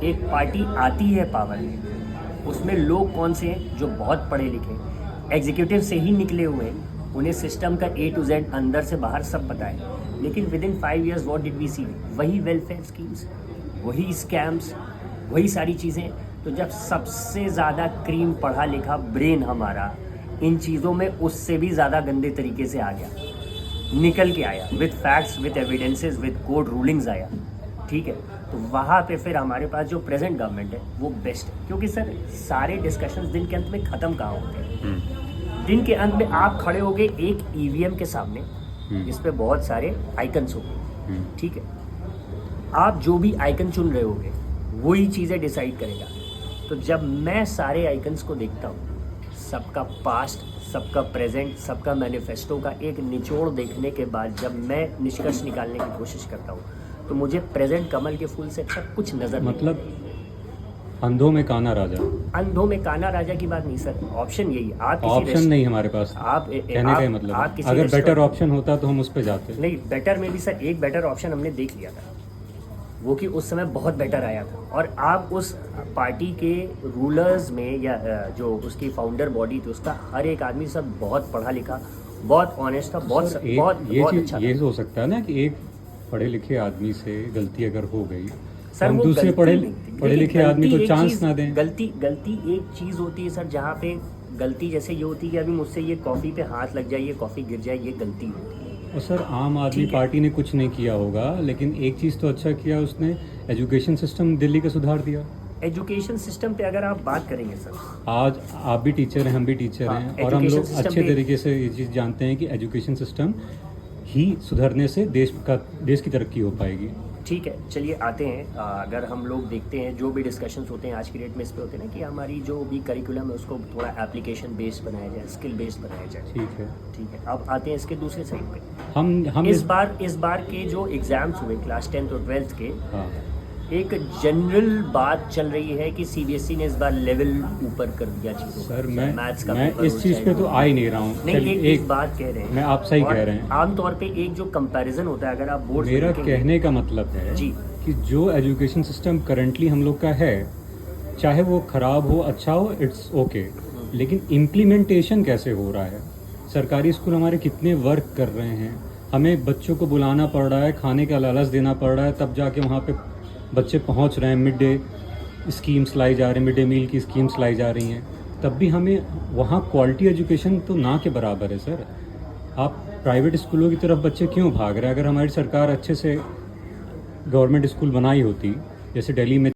एक पार्टी आती है पावर में, उसमें लोग कौन से हैं जो बहुत पढ़े लिखे एग्जीक्यूटिव से ही निकले हुए हैं, उन्हें सिस्टम का A to Z अंदर से बाहर सब पता है, लेकिन within 5 years what did we see? वही वेलफेयर स्कीम्स, वही स्कैम्स, वही सारी चीज़ें। तो जब सबसे ज़्यादा क्रीम पढ़ा लिखा ब्रेन हमारा इन चीज़ों में उससे भी ज़्यादा गंदे तरीके से आ गया, निकल के आया, with facts, with evidences, with court rulings आया, ठीक है, तो वहाँ पे फिर हमारे पास जो प्रेजेंट गवर्नमेंट है वो बेस्ट है। क्योंकि सर सारे डिस्कशंस दिन के अंत में ख़त्म कहाँ होते हैं? दिन के अंत में आप खड़े होगे एक EVM के सामने जिस पे बहुत सारे आइकन्स होंगे, ठीक है, आप जो भी आइकन चुन रहे होगे वही चीज़ें डिसाइड करेगा। तो जब मैं सारे आइकन्स को देखता हूँ, सबका पास्ट, सबका प्रेजेंट, सबका मैनिफेस्टो का एक निचोड़ देखने के बाद जब मैं निष्कर्ष निकालने की कोशिश करता हूँ, तो मुझे प्रेजेंट कमल के फूल से अच्छा कुछ नजर मतलब अंधों में काना राजा। अंधों में काना राजा की बात नहीं सर, ऑप्शन यही है। आप ऑप्शन नहीं हमारे पास, आप कहने का मतलब अगर बेटर ऑप्शन होता तो हम उस पर जाते। नहीं, बेटर में भी सर एक बेटर ऑप्शन हमने देख लिया था, वो कि उस समय बहुत बेटर आया था, और आप उस पार्टी के रूलर्स में या जो उसकी फाउंडर बॉडी थी उसका हर एक आदमी सब बहुत पढ़ा लिखा, बहुत ऑनेस्ट था, बहुत अच्छा। ये हो सकता है ना कि एक पढ़े लिखे आदमी से गलती अगर हो गई, सर हम वो दूसरे पढ़े लिखे आदमी को चांस ना दें। गलती एक चीज होती है सर, जहाँ पे गलती जैसे ये होती है कि अभी मुझसे ये कॉफी पे हाथ लग जाए, ये कॉफी गिर जाए, ये गलती होती है। और सर आम आदमी पार्टी ने कुछ नहीं किया होगा, लेकिन एक चीज़ तो अच्छा किया, उसने एजुकेशन सिस्टम दिल्ली का सुधार दिया। एजुकेशन सिस्टम पे अगर आप बात करेंगे सर, आज आप भी टीचर हैं, हम भी टीचर हैं, और हम लोग अच्छे तरीके से ये चीज़ जानते हैं कि एजुकेशन सिस्टम ही सुधरने से देश की तरक्की हो पाएगी। ठीक है, चलिए आते हैं। अगर हम लोग देखते हैं जो भी डिस्कशंस होते हैं आज की डेट में इस पे होते हैं ना कि हमारी जो भी करिकुलम है उसको थोड़ा एप्लीकेशन बेस्ड बनाया जाए, स्किल बेस्ड बनाया जाए। ठीक है, अब आते हैं इसके दूसरे साइड पे। हम इस बार के जो एग्जाम्स हुए क्लास 10th और 12th के, हाँ, एक जनरल बात चल रही है कि CBSE ने इस बार लेवल ऊपर कर दिया चीज़ों। सर मैं इस चीज़ पे तो आ ही नहीं रहा हूँ। नहीं, एक बात कह रहे हैं, मैं आप सही कह रहे हैं। आमतौर पे एक जो कंपैरिजन होता है, अगर आप बोर्ड, मेरा कहने का मतलब है जी कि जो एजुकेशन सिस्टम करंटली हम लोग का है, चाहे वो खराब हो अच्छा हो, इट्स ओके, लेकिन इम्प्लीमेंटेशन कैसे हो रहा है? सरकारी स्कूल हमारे कितने वर्क कर रहे हैं, हमें बच्चों को बुलाना पड़ रहा है, खाने का लालच देना पड़ रहा है, तब जाके वहाँ पे बच्चे पहुँच रहे हैं, मिड डे स्कीम्स लाई जा रही हैं, मिड डे मील की स्कीम्स लाई जा रही हैं, तब भी हमें वहाँ क्वालिटी एजुकेशन तो ना के बराबर है। सर आप प्राइवेट स्कूलों की तरफ बच्चे क्यों भाग रहे हैं? अगर हमारी सरकार अच्छे से गवर्नमेंट स्कूल बनाई होती, जैसे दिल्ली में